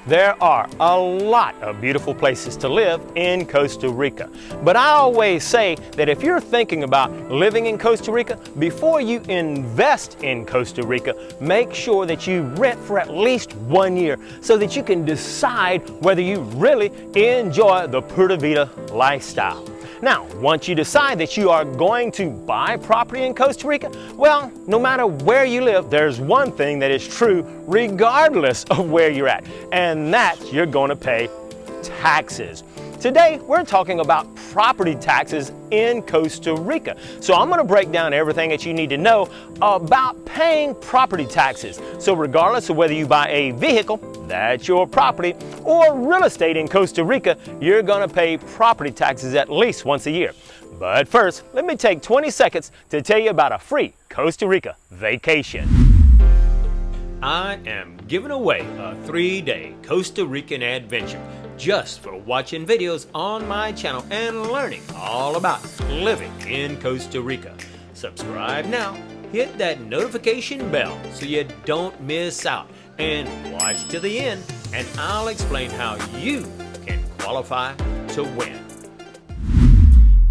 There are a lot of beautiful places to live in Costa Rica, but I always say that if you're thinking about living in Costa Rica, before you invest in Costa Rica, make sure that you rent for at least 1 year so that you can decide whether you really enjoy the Pura Vida lifestyle. Now, once you decide that you are going to buy property in Costa Rica, well, no matter where you live, there's one thing that is true regardless of where you're at, and that's you're going to pay taxes. Today, we're talking about property taxes in Costa Rica. So I'm going to break down everything that you need to know about paying property taxes. So regardless of whether you buy a vehicle, that's your property, or real estate in Costa Rica, you're going to pay property taxes at least once a year. But first, let me take 20 seconds to tell you about a free Costa Rica vacation. I am giving away a 3-day Costa Rican adventure just for watching videos on my channel and learning all about living in Costa Rica. Subscribe now, hit that notification bell so you don't miss out, and watch to the end and I'll explain how you can qualify to win.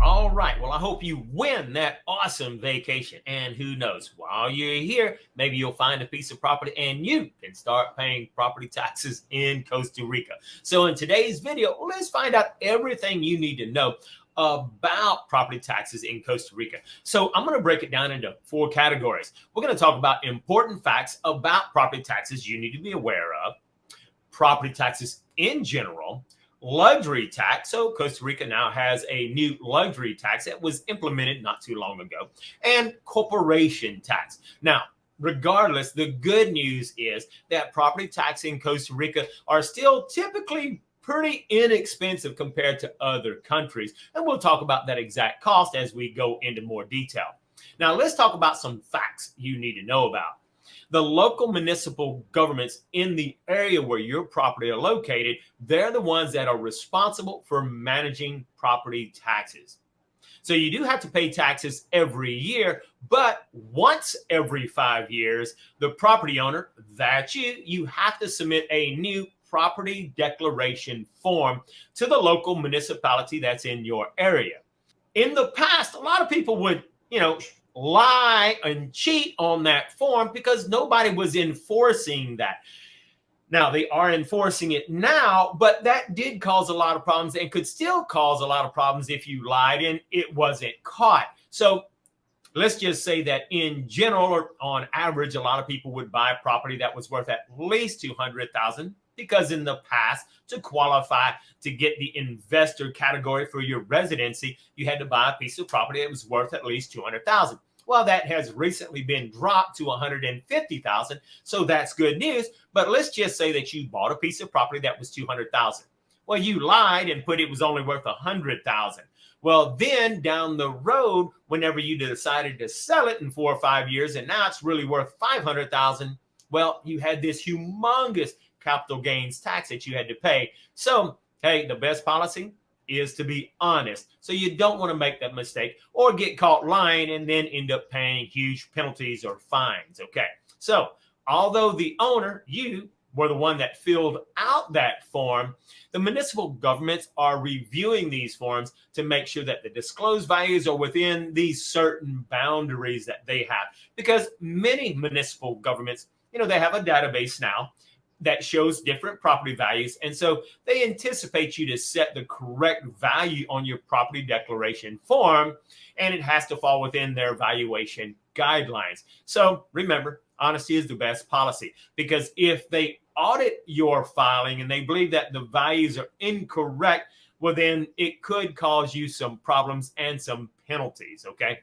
All right, well, I hope you win that awesome vacation, and who knows, while you're here, maybe you'll find a piece of property and you can start paying property taxes in Costa Rica. So in today's video, let's find out everything you need to know about property taxes in Costa Rica. So I'm going to break it down into 4 categories. We're going to talk about important facts about property taxes you need to be aware of, property taxes in general, luxury tax. So Costa Rica now has a new luxury tax that was implemented not too long ago, and corporation tax. Now, regardless, the good news is that property tax in Costa Rica are still typically pretty inexpensive compared to other countries. And we'll talk about that exact cost as we go into more detail. Now, let's talk about some facts you need to know about. The local municipal governments in the area where your property are located, they're the ones that are responsible for managing property taxes. So you do have to pay taxes every year, but once every 5 years, the property owner, that's you have to submit a new property declaration form to the local municipality that's in your area. In the past, a lot of people would, lie and cheat on that form because nobody was enforcing that. Now, they are enforcing it now, but that did cause a lot of problems and could still cause a lot of problems if you lied and it wasn't caught. So let's just say that in general, or on average, a lot of people would buy a property that was worth at least $200,000, because in the past, to qualify to get the investor category for your residency, you had to buy a piece of property that was worth at least $200,000. Well, that has recently been dropped to $150,000, so that's good news. But let's just say that you bought a piece of property that was $200,000. Well, you lied and put it was only worth $100,000. Well, then down the road, whenever you decided to sell it in 4 or 5 years, and now it's really worth $500,000, well, you had this humongous capital gains tax that you had to pay. So, hey, the best policy is to be honest. So you don't want to make that mistake or get caught lying and then end up paying huge penalties or fines. Okay. So although the owner, you were the one that filled out that form, the municipal governments are reviewing these forms to make sure that the disclosed values are within these certain boundaries that they have. Because many municipal governments, they have a database now that shows different property values. And so they anticipate you to set the correct value on your property declaration form, and it has to fall within their valuation guidelines. So remember, honesty is the best policy, because if they audit your filing and they believe that the values are incorrect, well, then it could cause you some problems and some penalties. Okay.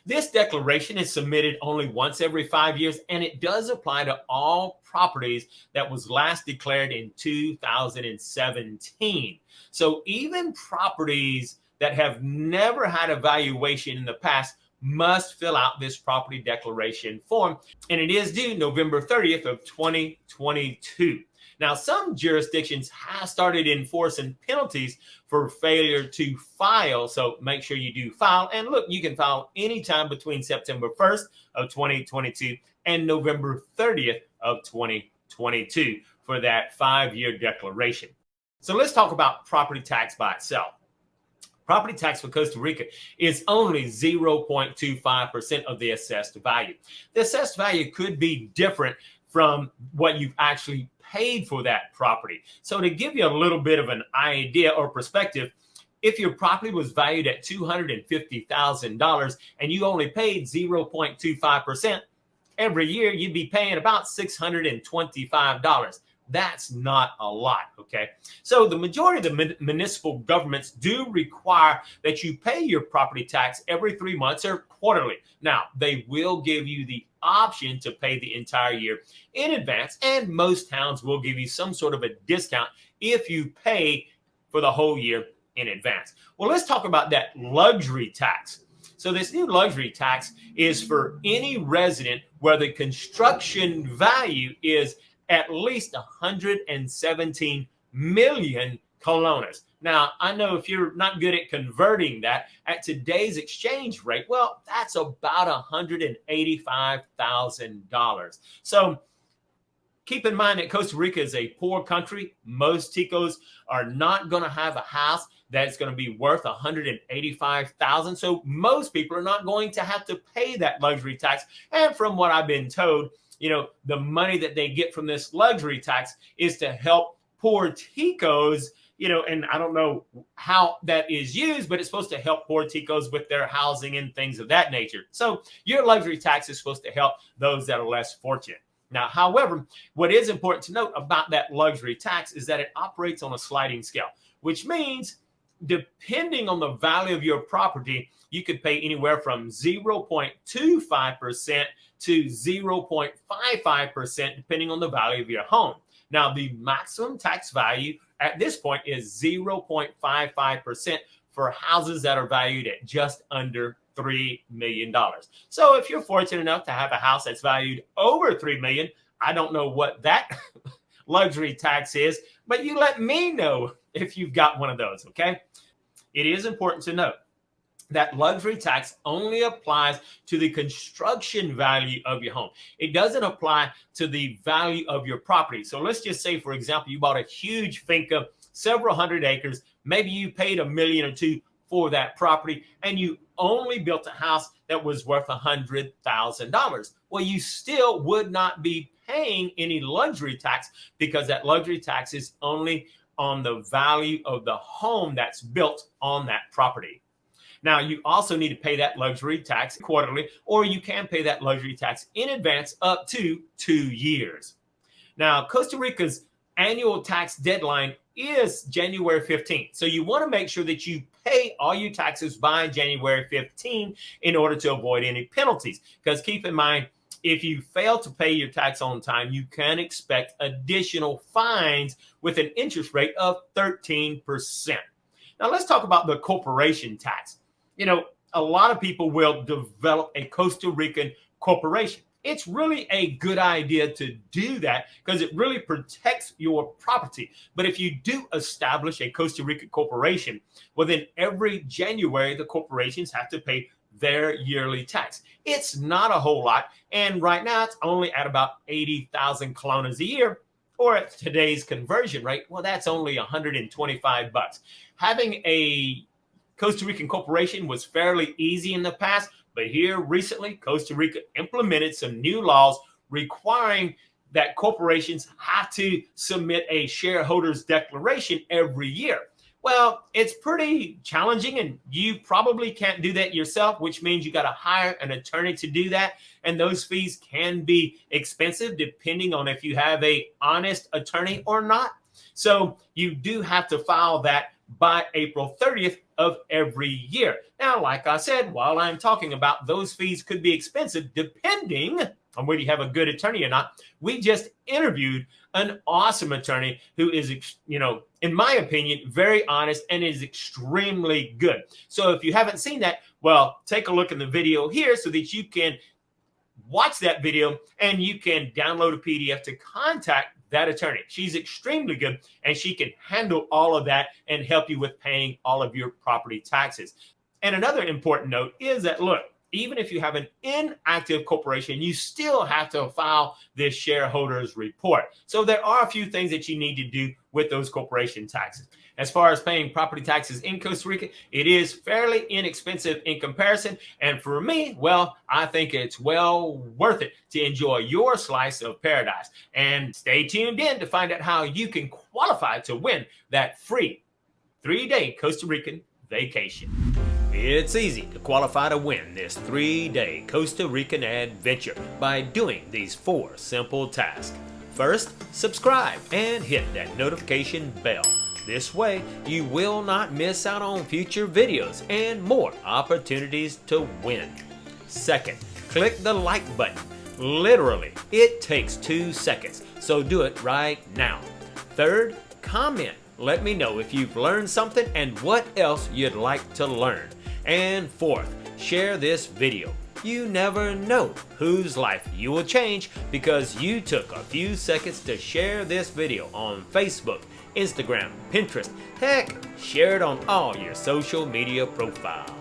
This declaration is submitted only once every 5 years, and it does apply to all properties that was last declared in 2017. So even properties that have never had a valuation in the past must fill out this property declaration form, and it is due November 30th of 2022. Now, some jurisdictions have started enforcing penalties for failure to file, so make sure you do file. And look, you can file anytime between September 1st of 2022 and November 30th of 2022. for that 5-year declaration. So let's talk about property tax by itself. Property tax for Costa Rica is only 0.25% of the assessed value. The assessed value could be different from what you've actually paid for that property. So to give you a little bit of an idea or perspective, if your property was valued at $250,000 and you only paid 0.25%, every year you'd be paying about $625. That's not a lot, okay? So the majority of the municipal governments do require that you pay your property tax every 3 months or quarterly. Now, they will give you the option to pay the entire year in advance, and most towns will give you some sort of a discount if you pay for the whole year in advance. Well, let's talk about that luxury tax. So this new luxury tax is for any resident where the construction value is at least 117 million colones. Now, I know if you're not good at converting that at today's exchange rate, well, that's about $185,000. So keep in mind that Costa Rica is a poor country. Most Ticos are not going to have a house that's going to be worth $185,000. So most people are not going to have to pay that luxury tax. And from what I've been told, the money that they get from this luxury tax is to help poor Ticos, and I don't know how that is used, but it's supposed to help poor Ticos with their housing and things of that nature. So your luxury tax is supposed to help those that are less fortunate. Now, however, what is important to note about that luxury tax is that it operates on a sliding scale, which means depending on the value of your property, you could pay anywhere from 0.25% to 0.55%, depending on the value of your home. Now, the maximum tax value at this point is 0.55% for houses that are valued at just under $3 million. So if you're fortunate enough to have a house that's valued over $3 million, I don't know what that luxury tax is, but you let me know if you've got one of those, okay? It is important to note that luxury tax only applies to the construction value of your home. It doesn't apply to the value of your property. So let's just say, for example, you bought a huge finca, several hundred acres. Maybe you paid $1 million or $2 million for that property, and you only built a house that was worth $100,000. Well, you still would not be paying any luxury tax because that luxury tax is only on the value of the home that's built on that property. Now, you also need to pay that luxury tax quarterly, or you can pay that luxury tax in advance up to 2 years. Now, Costa Rica's annual tax deadline is January 15th. So you want to make sure that you pay all your taxes by January 15th in order to avoid any penalties. Because keep in mind, if you fail to pay your tax on time, you can expect additional fines with an interest rate of 13%. Now, let's talk about the corporation tax. A lot of people will develop a Costa Rican corporation. It's really a good idea to do that because it really protects your property. But if you do establish a Costa Rica corporation, well, then every January, the corporations have to pay their yearly tax. It's not a whole lot. And right now, it's only at about 80,000 colones a year, or at today's conversion rate, well, that's only $125. Having a Costa Rican corporation was fairly easy in the past, but here recently, Costa Rica implemented some new laws requiring that corporations have to submit a shareholders declaration every year. Well, it's pretty challenging, and you probably can't do that yourself, which means you got to hire an attorney to do that. And those fees can be expensive depending on if you have an honest attorney or not. So you do have to file that by April 30th of every year. Now, like I said, while I'm talking about those fees could be expensive depending on whether you have a good attorney or not. We just interviewed an awesome attorney who is, in my opinion, very honest and is extremely good. So if you haven't seen that, well, take a look in the video here so that you can watch that video and you can download a PDF to contact that attorney. She's extremely good and she can handle all of that and help you with paying all of your property taxes. And another important note is that, look, even if you have an inactive corporation, you still have to file this shareholders report. So there are a few things that you need to do with those corporation taxes. As far as paying property taxes in Costa Rica, it is fairly inexpensive in comparison. And for me, well, I think it's well worth it to enjoy your slice of paradise. And stay tuned in to find out how you can qualify to win that free 3-day Costa Rican vacation. It's easy to qualify to win this 3-day Costa Rican adventure by doing these 4 simple tasks. First, subscribe and hit that notification bell. This way, you will not miss out on future videos and more opportunities to win. Second, click the like button. Literally, it takes 2 seconds, so do it right now. Third, comment. Let me know if you've learned something and what else you'd like to learn. And fourth, share this video. You never know whose life you will change because you took a few seconds to share this video on Facebook, Instagram, Pinterest. Heck, share it on all your social media profiles.